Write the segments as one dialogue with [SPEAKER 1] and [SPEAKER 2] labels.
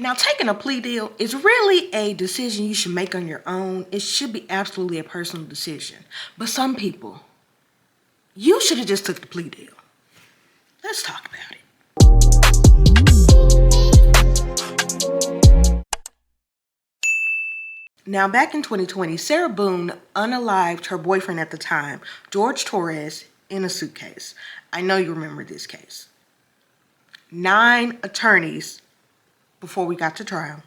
[SPEAKER 1] Now, taking a plea deal is really a decision you should make on your own. It should be absolutely a personal decision. But some people, you should have just took the plea deal. Let's talk about it. Now, back in 2020, Sarah Boone unalived her boyfriend at the time, George Torres, in a suitcase. I know you remember this case. 9 attorneys before we got to trial.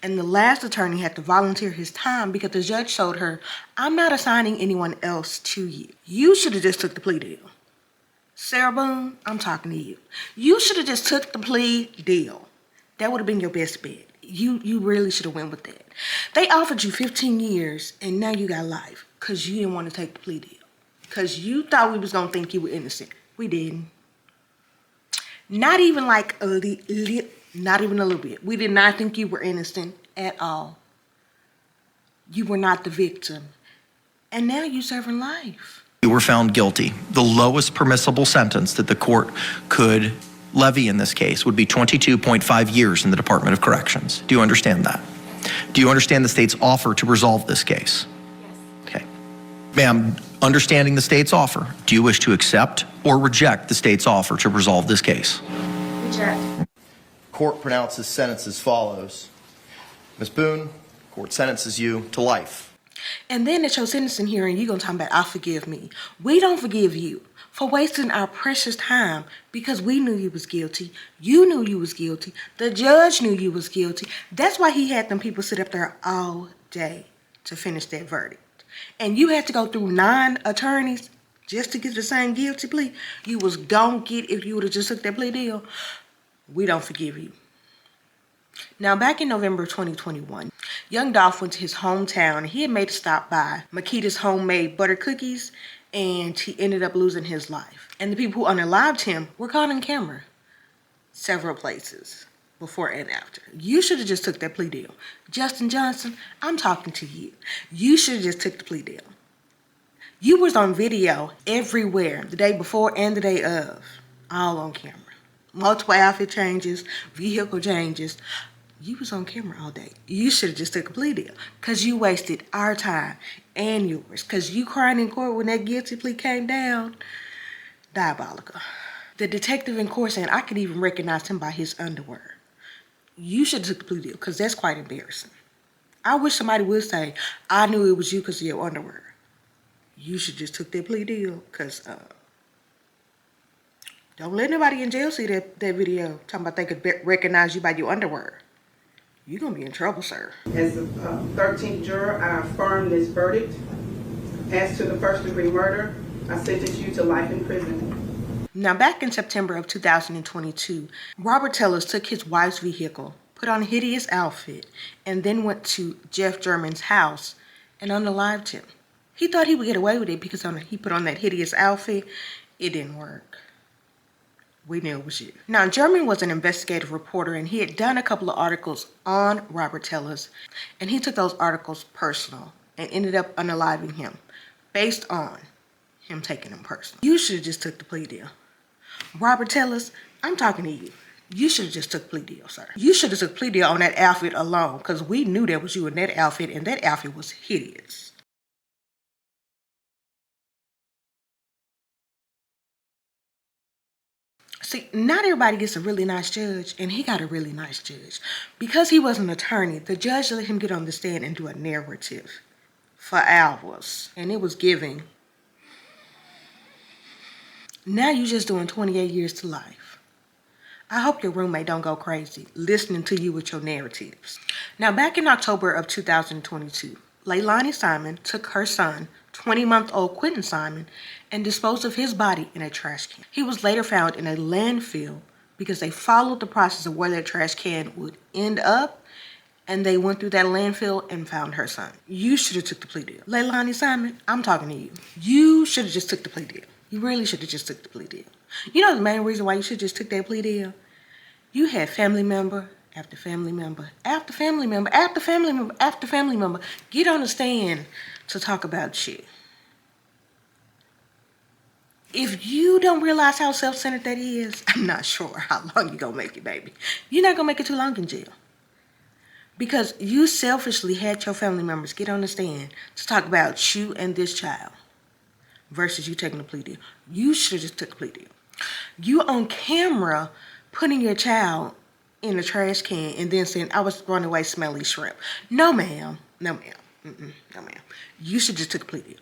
[SPEAKER 1] And the last attorney had to volunteer his time because the judge told her, I'm not assigning anyone else to you. You should have just took the plea deal. Sarah Boone, I'm talking to you. You should have just took the plea deal. That would have been your best bet. You really should have went with that. They offered you 15 years and now you got life because you didn't want to take the plea deal. Because you thought we was going to think you were innocent. We didn't. Not even like not even a little bit. We did not think you were innocent at all. You were not the victim. And now you're serving life.
[SPEAKER 2] You were found guilty. The lowest permissible sentence that the court could levy in this case would be 22.5 years in the Department of Corrections. Do you understand that? Do you understand the state's offer to resolve this case?
[SPEAKER 1] Yes.
[SPEAKER 2] Okay. Ma'am, understanding the state's offer, do you wish to accept or reject the state's offer to resolve this case?
[SPEAKER 1] Reject.
[SPEAKER 3] Court pronounces sentence as follows. Ms. Boone, court sentences you to life.
[SPEAKER 1] And then at your sentencing hearing, you're going to talk about, I forgive me. We don't forgive you for wasting our precious time because we knew you was guilty. You knew you was guilty. The judge knew you was guilty. That's why he had them people sit up there all day to finish that verdict. And you had to go through 9 attorneys just to get the same guilty plea you was gonna get if you would have just took that plea deal. We don't forgive you. Now, back in November 2021, youngdolph went to his hometown and he had made a stop by Makita's homemade butter cookies and he ended up losing his life. And the people who unalived him were caught on camera several places before and after. You should have just took that plea deal. Justin Johnson, I'm talking to you. You should have just took the plea deal. You was on video everywhere the day before and the day of, all on camera. Multiple outfit changes, vehicle changes. You was on camera all day. You should have just took a plea deal because you wasted our time and yours because you crying in court when that guilty plea came down. Diabolical. The detective in court saying I could even recognize him by his underwear. You should have took the plea deal because that's quite embarrassing. I wish somebody would say, I knew it was you because of your underwear. You should just took that plea deal because don't let nobody in jail see that video talking about they could recognize you by your underwear. You're going to be in trouble, sir.
[SPEAKER 4] As the 13th juror, I affirm this verdict. As to the first-degree murder, I sentence you to life in prison.
[SPEAKER 1] Now, back in September of 2022, roberttelles took his wife's vehicle, put on a hideous outfit, and then went to Jeff German's house and unalived him. He thought he would get away with it because he put on that hideous outfit. It didn't work. We knew it was you. Now, German was an investigative reporter, and he had done a couple of articles on roberttelles, and he took those articles personal and ended up unaliving him based on him taking them personal. You should have just took the plea deal. roberttelles, I'm talking to you. You should have just took plea deal, sir. You should have took plea deal on that outfit alone because we knew that was you in that outfit, and that outfit was hideous. See, not everybody gets a really nice judge, and he got a really nice judge. Because he was an attorney, the judge let him get on the stand and do a narrative for hours, and it was giving. Now you're just doing 28 years to life. I hope your roommate don't go crazy listening to you with your narratives. Now, back in October of 2022, Lorincz took her son, 20-month-old Quintonsimon, and disposed of his body in a trash can. He was later found in a landfill because they followed the process of where that trash can would end up, and they went through that landfill and found her son. You should have took the plea deal. Lorincz, I'm talking to you. You should have just took the plea deal. You really should have just took the plea deal. You know the main reason why you should just took that plea deal? You had family member after family member after family member after family member after family member get on the stand to talk about shit. If you don't realize how self-centered that is, I'm not sure how long you're gonna make it, baby. You're not gonna make it too long in jail. Because you selfishly had your family members get on the stand to talk about you and this child versus you taking a plea deal. You should have just took a plea deal. You on camera putting your child in a trash can and then saying, I was throwing away smelly shrimp. No, ma'am. No, ma'am. No, ma'am. You should just took a plea deal.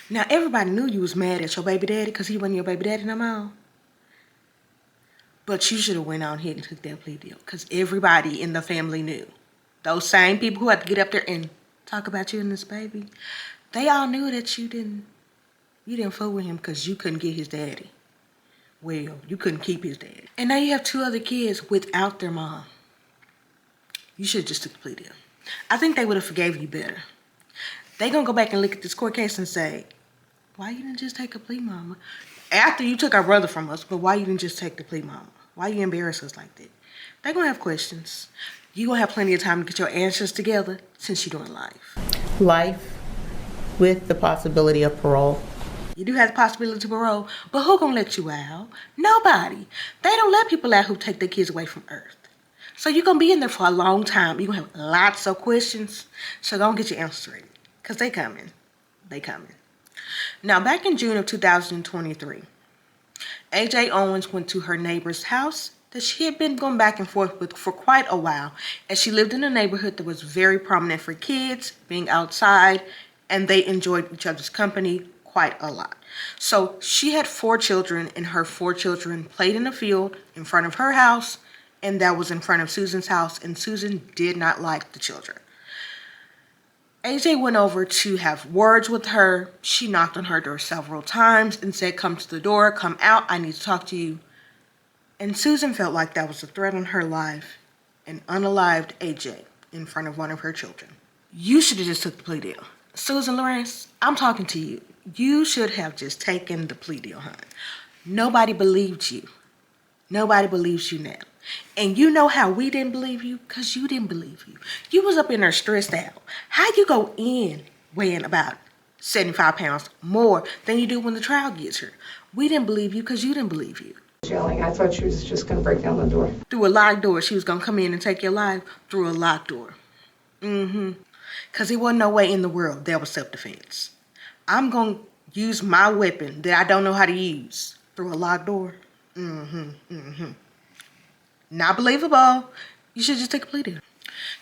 [SPEAKER 1] Now, everybody knew you was mad at your baby daddy because he wasn't your baby daddy no more. But you should have went on ahead and took that plea deal because everybody in the family knew. Those same people who had to get up there and talk about you and this baby, they all knew that you didn't fool with him because you couldn't get his daddy. Well, you couldn't keep his daddy. And now you have 2 other kids without their mom. You should have just took the plea deal. I think they would have forgave you better. They gonna go back and look at this court case and say, why you didn't just take a plea, mama? After you took our brother from us, but why you didn't just take the plea, mama? Why you embarrass us like that? They gonna have questions. You gonna have plenty of time to get your answers together since you're doing life.
[SPEAKER 5] Life with the possibility of parole.
[SPEAKER 1] You do have the possibility of parole, but who gonna let you out? Nobody. They don't let people out who take their kids away from earth. So you're gonna be in there for a long time. You're gonna have lots of questions. So go and get your answers ready. Because they coming. They coming. Now, back in June of 2023, Ajowens went to her neighbor's house that she had been going back and forth with for quite a while, as she lived in a neighborhood that was very prominent for kids being outside, and they enjoyed each other's company quite a lot. So she had 4 children, and her 4 children played in the field in front of her house, and that was in front of Susan's house, and Susan did not like the children. AJ went over to have words with her. She knocked on her door several times and said, come to the door, come out, I need to talk to you. And Susan felt like that was a threat on her life and unalived AJ in front of one of her children. You should have just took the plea deal. Susan Lorincz, I'm talking to you. You should have just taken the plea deal, hon. Nobody believed you. Nobody believes you now. And you know how we didn't believe you? Because you didn't believe you. You was up in there stressed out. How you go in weighing about 75 pounds more than you do when the trial gets here? We didn't believe you because you didn't believe you.
[SPEAKER 6] Yelling. I thought she was just going to break down the door.
[SPEAKER 1] Through a locked door. She was going to come in and take your life through a locked door. Because there wasn't no way in the world that was self-defense. I'm going to use my weapon that I don't know how to use through a locked door. Not believable. You should just take a plea deal.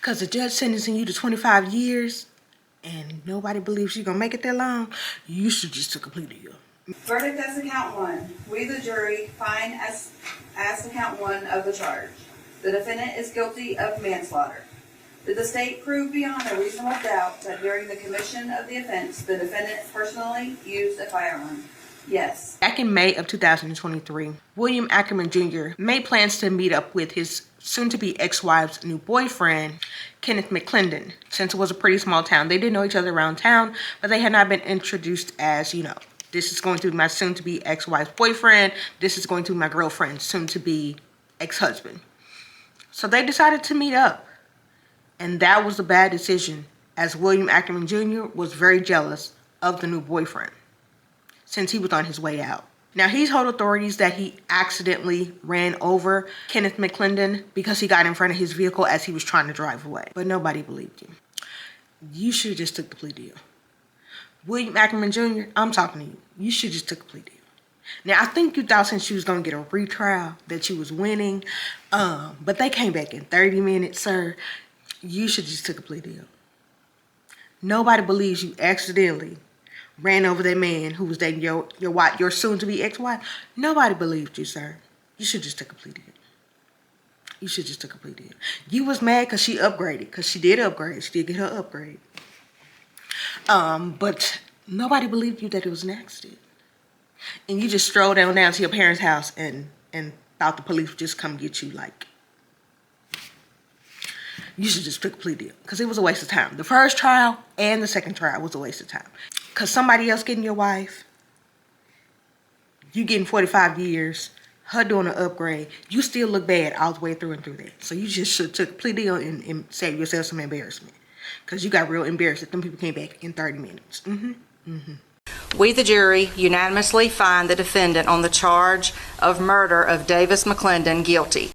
[SPEAKER 1] Because the judge sentencing you to 25 years and nobody believes you're going to make it that long, you should just take a plea deal.
[SPEAKER 7] Verdict as to count 1. We, the jury, find as to count 1 of the charge. The defendant is guilty of manslaughter. Did the state prove beyond a reasonable doubt that during the commission of the offense, the defendant personally used a firearm? Yes.
[SPEAKER 1] Back in May of 2023, William Ackerman Jr. made plans to meet up with his soon-to-be ex-wife's new boyfriend, Kenneth McClendon. Since it was a pretty small town, they did know each other around town, but they had not been introduced as, this is going to be my soon-to-be ex-wife's boyfriend, this is going to be my girlfriend's soon-to-be ex-husband. So they decided to meet up. And that was a bad decision, as William Ackerman Jr. was very jealous of the new boyfriend, since he was on his way out. Now, he told authorities that he accidentally ran over Kenneth McClendon because he got in front of his vehicle as he was trying to drive away. But nobody believed him. You should have just took the plea deal. William Ackerman Jr., I'm talking to you. You should just took the plea deal. Now, I think you thought since you was going to get a retrial that you was winning, but they came back in 30 minutes, sir. You should just took a plea deal. Nobody believes you accidentally ran over that man who was dating your soon-to-be ex-wife. Nobody believed you, sir. You should just take a plea deal. You should just take a plea deal. You was mad because she upgraded, because she did upgrade. She did get her upgrade. But nobody believed you that it was an accident. And you just strolled down to your parents' house and thought the police would just come get you. Like, you should just take a plea deal, because it was a waste of time. The first trial and the second trial was a waste of time. Because somebody else getting your wife, you getting 45 years, her doing an upgrade, you still look bad all the way through and through that. So you just should take a plea deal and save yourself some embarrassment. Because you got real embarrassed that them people came back in 30 minutes.
[SPEAKER 8] We, the jury, unanimously find the defendant on the charge of murder of Davis McClendon guilty.